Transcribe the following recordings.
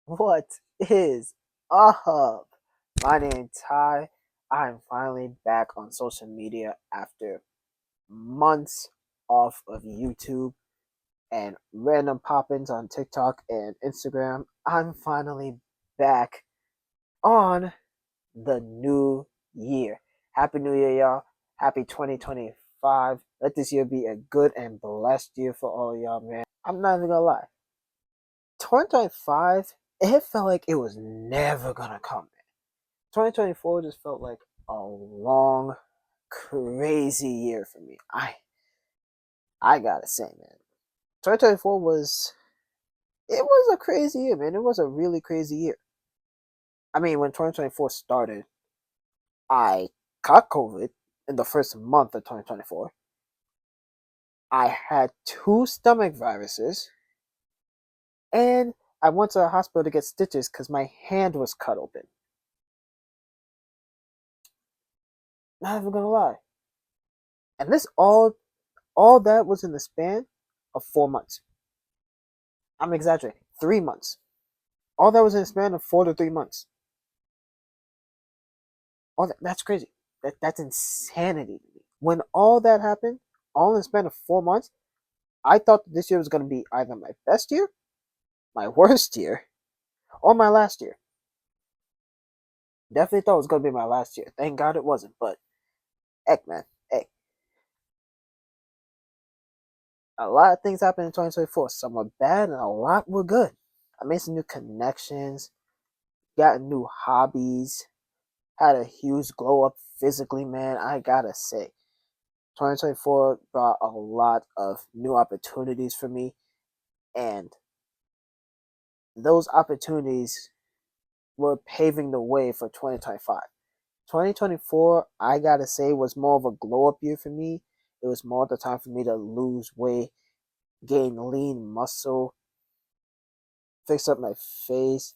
What is up? My name's Ty. I'm finally back on social media after months off of YouTube and random pop ins on TikTok and Instagram. I'm finally back on the new year. Happy New Year, y'all. Happy 2025. Let this year be a good and blessed year for all of y'all, man. I'm not even gonna lie. 2025, it felt like it was never gonna come. 2024 just felt like a long, crazy year for me. I gotta say, man, 2024 was a crazy year, man. It was a really crazy year. I mean, when 2024 started, I caught COVID in the first month of 2024. I had two stomach viruses, and I went to the hospital to get stitches because my hand was cut open. Not even gonna lie. And this all that was in the span of 4 months. I'm exaggerating. 3 months. All that was in the span of 4 to 3 months. That's crazy. That's insanity to me. When all that happened, all in the span of 4 months, I thought that this year was gonna be either my best year, my worst year, or my last year. Definitely thought it was gonna be my last year. Thank God it wasn't, but heck man. Hey. A lot of things happened in 2024. Some were bad and a lot were good. I made some new connections, got new hobbies, had a huge glow up physically, man. I gotta say, 2024 brought a lot of new opportunities for me, and those opportunities were paving the way for 2025. 2024, I gotta say, was more of a glow up year for me. It was more the time for me to lose weight, gain lean muscle, fix up my face,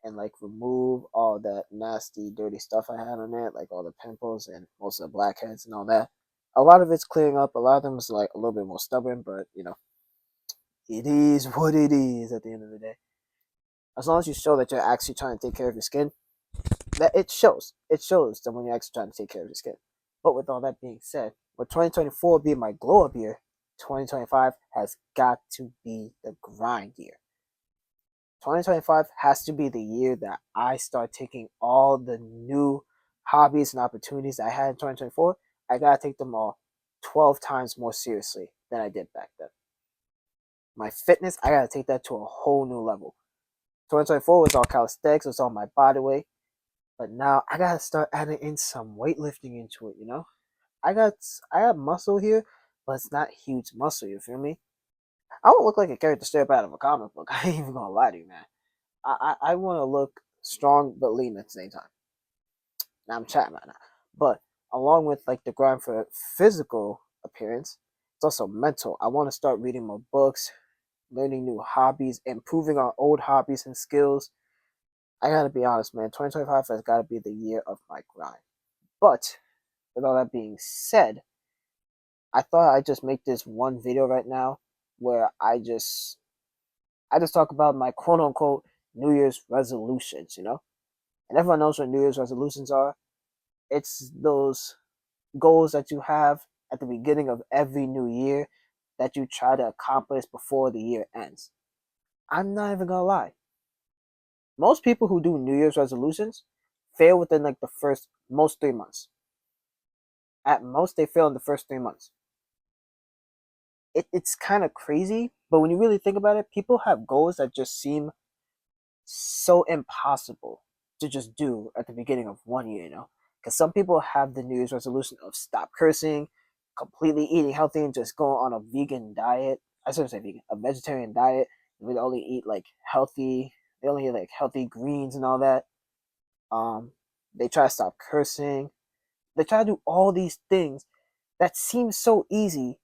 and like remove all that nasty, dirty stuff I had on it, like all the pimples and most of the blackheads and all that. A lot of it's clearing up. A lot of them is like a little bit more stubborn, but it is what it is at the end of the day. As long as you show that you're actually trying to take care of your skin, that it shows. It shows that when you're actually trying to take care of your skin. But with all that being said, with 2024 being my glow up year, 2025 has got to be the grind year. 2025 has to be the year that I start taking all the new hobbies and opportunities I had in 2024. I gotta take them all 12 times more seriously than I did back then. My fitness, I gotta take that to a whole new level. 2024 was all calisthenics, it was all my body weight, but now I gotta start adding in some weightlifting into it. I got I have muscle here, but it's not huge muscle. You feel me? I don't look like a character straight up out of a comic book. I ain't even gonna lie to you, man. I want to look strong but lean at the same time. Now I'm chatting right now, but along with like the grind for physical appearance, it's also mental. I want to start reading more books, learning new hobbies, improving our old hobbies and skills. I gotta be honest, man. 2025 has got to be the year of my grind. But with all that being said, I thought I'd just make this one video right now where I just talk about my quote unquote New Year's resolutions. And everyone knows what New Year's resolutions are. It's those goals that you have at the beginning of every new year that you try to accomplish before the year ends. I'm not even gonna lie. Most people who do New Year's resolutions fail within like the first most 3 months. At most, they fail in the first 3 months. It's kind of crazy, but when you really think about it, people have goals that just seem so impossible to just do at the beginning of one year. Because some people have the New Year's resolution of stop cursing, completely eating healthy, and just go on a vegan diet. I shouldn't say vegan, a vegetarian diet. They only eat like healthy. They only eat like healthy greens and all that. Um, they try to stop cursing. They try to do all these things that seem so easy,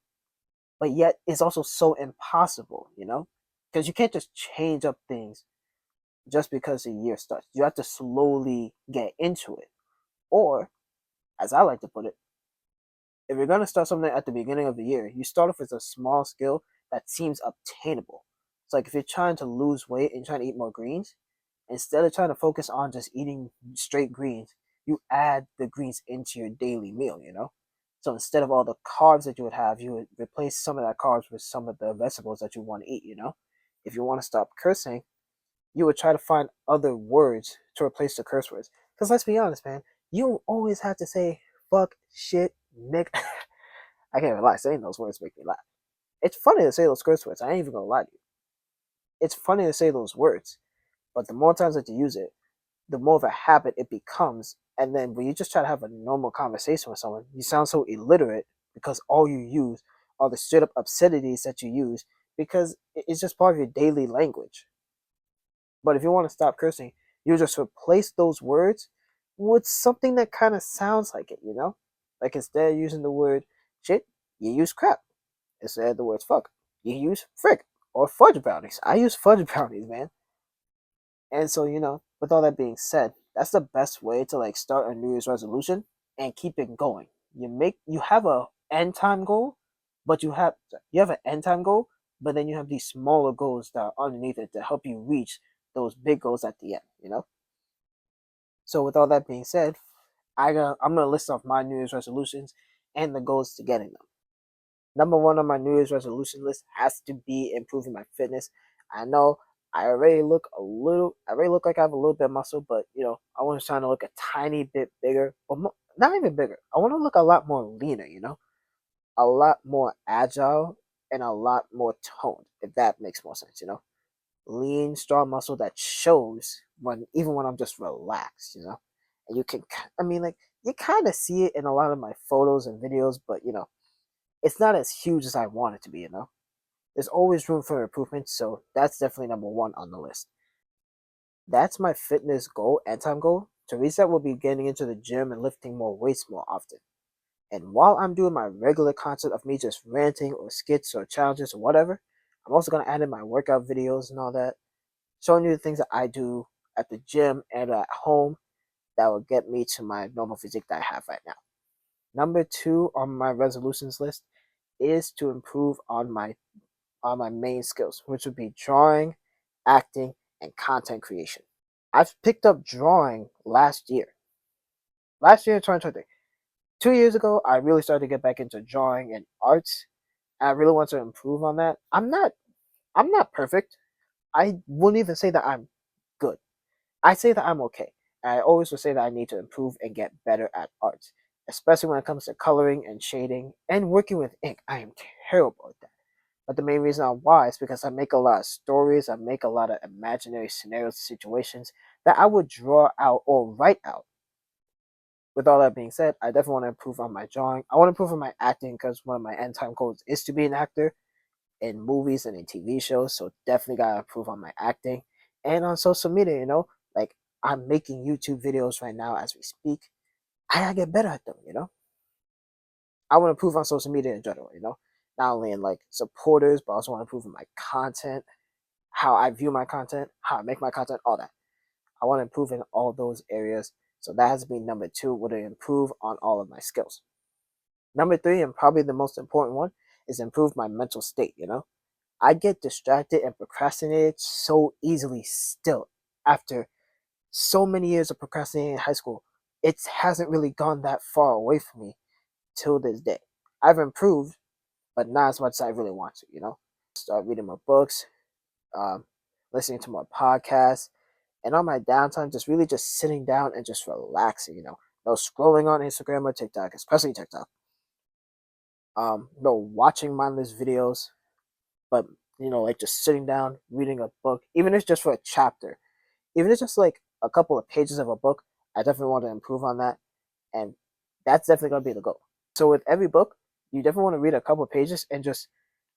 but yet is also so impossible. Because you can't just change up things just because the year starts. You have to slowly get into it. Or, as I like to put it, if you're going to start something at the beginning of the year, you start off with a small skill that seems obtainable. It's like if you're trying to lose weight and trying to eat more greens, Instead of trying to focus on just eating straight greens, you add the greens into your daily meal, you know? So instead of all the carbs that you would have, you would replace some of that carbs with some of the vegetables that you want to eat, you know? If you want to stop cursing, you would try to find other words to replace the curse words. Because let's be honest, man, you always have to say fuck, shit, nick. I can't even lie, saying those words make me laugh. It's funny to say those curse words. I ain't even gonna lie to you. It's funny to say those words, but the more times that you use it, the more of a habit it becomes. And then when you just try to have a normal conversation with someone, you sound so illiterate because all you use are the straight up obscenities that you use because it's just part of your daily language. But if you want to stop cursing, you just replace those words with something that kind of sounds like it, you know? Like instead of using the word shit, you use crap. Instead of the words fuck, you use frick or fudge brownies. I use fudge brownies, man. And so, you know, with all that being said, that's the best way to like start a New Year's resolution and keep it going. You have a end time goal, but you have an end time goal, but then you have these smaller goals that are underneath it to help you reach those big goals at the end, you know? So with all that being said, I'm gonna list off my New Year's resolutions and the goals to getting them. Number one on my New Year's resolution list has to be improving my fitness. I know I already look like I have a little bit of muscle, but you know, I want to try to look a tiny bit bigger, or not even bigger. I want to look a lot more leaner, you know, a lot more agile and a lot more toned, if that makes more sense, you know. Lean, strong muscle that shows even when I'm just relaxed, you know. And I mean, like, you kind of see it in a lot of my photos and videos, but you know, it's not as huge as I want it to be, you know. There's always room for improvement, so that's definitely number one on the list. That's my fitness goal and time goal. Teresa will be getting into the gym and lifting more weights more often. And while I'm doing my regular content of me just ranting or skits or challenges or whatever, I'm also going to add in my workout videos and all that, showing you the things that I do at the gym and at home that will get me to my normal physique that I have right now. Number two on my resolutions list is to improve on my main skills, which would be drawing, acting, and content creation. I've picked up drawing last year. Last year in 2023. 2 years ago, I really started to get back into drawing and arts. And I really want to improve on that. I'm not perfect. I wouldn't even say that I'm good. I say that I'm okay. And I always would say that I need to improve and get better at arts, especially when it comes to coloring and shading and working with ink. I am terrible at that. But the main reason why is because I make a lot of stories, I make a lot of imaginary scenarios, situations that I would draw out or write out. With all that being said, I definitely want to improve on my drawing. I want to improve on my acting because one of my end time goals is to be an actor in movies and in TV shows. So definitely gotta improve on my acting and on social media. You know, like I'm making YouTube videos right now as we speak. I gotta get better at them. You know, I want to improve on social media in general. You know, not only in like supporters, but I also want to improve on my content, how I view my content, how I make my content, all that. I want to improve in all those areas. So that has been number two, would improve on all of my skills. Number three, and probably the most important one, is improve my mental state. You know, I get distracted and procrastinated so easily still after so many years of procrastinating in high school. It hasn't really gone that far away from me till this day. I've improved, but not as much as I really want to, you know? Start reading more books, um, listening to more podcasts, and on my downtime, just really just sitting down and just relaxing, you know? No scrolling on Instagram or TikTok, especially TikTok. No watching mindless videos, but you know, like just sitting down, reading a book, even if it's just for a chapter, even if it's just like a couple of pages of a book, I definitely want to improve on that. And that's definitely gonna be the goal. So with every book, you definitely want to read a couple of pages and just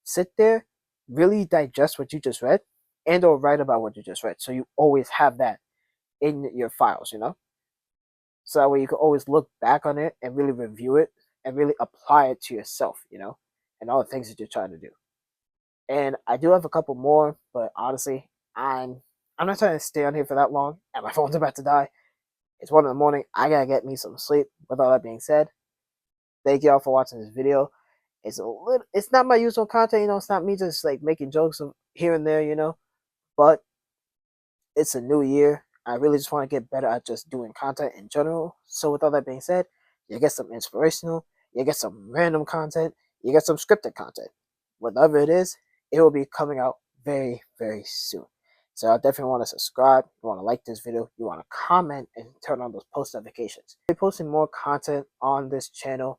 sit there, really digest what you just read, and or write about what you just read. So you always have that in your files, you know? So that way you can always look back on it and really review it and really apply it to yourself, you know, and all the things that you're trying to do. And I do have a couple more, but honestly, I'm not trying to stay on here for that long, and my phone's about to die. It's 1 in the morning. I gotta get me some sleep. With all that being said, thank y'all for watching this video. It's not my usual content, you know. It's not me just like making jokes here and there, you know. But it's a new year. I really just want to get better at just doing content in general. So with all that being said, you get some inspirational, you get some random content, you get some scripted content. Whatever it is, it will be coming out very, very soon. So I definitely want to subscribe. You want to like this video. You want to comment and turn on those post notifications. I'll be posting more content on this channel.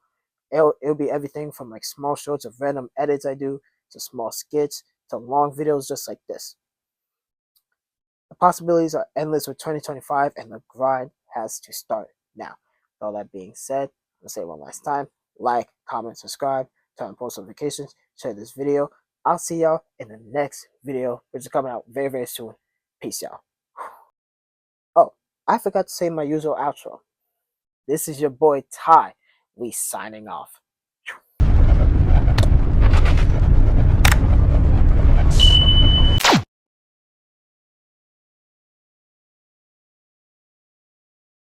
It'll be everything from like small shorts of random edits I do to small skits to long videos just like this. The possibilities are endless with 2025 and the grind has to start now. With all that being said, I'm going to say it one last time. Like, comment, subscribe, turn on post notifications, share this video. I'll see y'all in the next video, which is coming out very, very soon. Peace, y'all. Oh, I forgot to say my usual outro. This is your boy Ty. We signing off.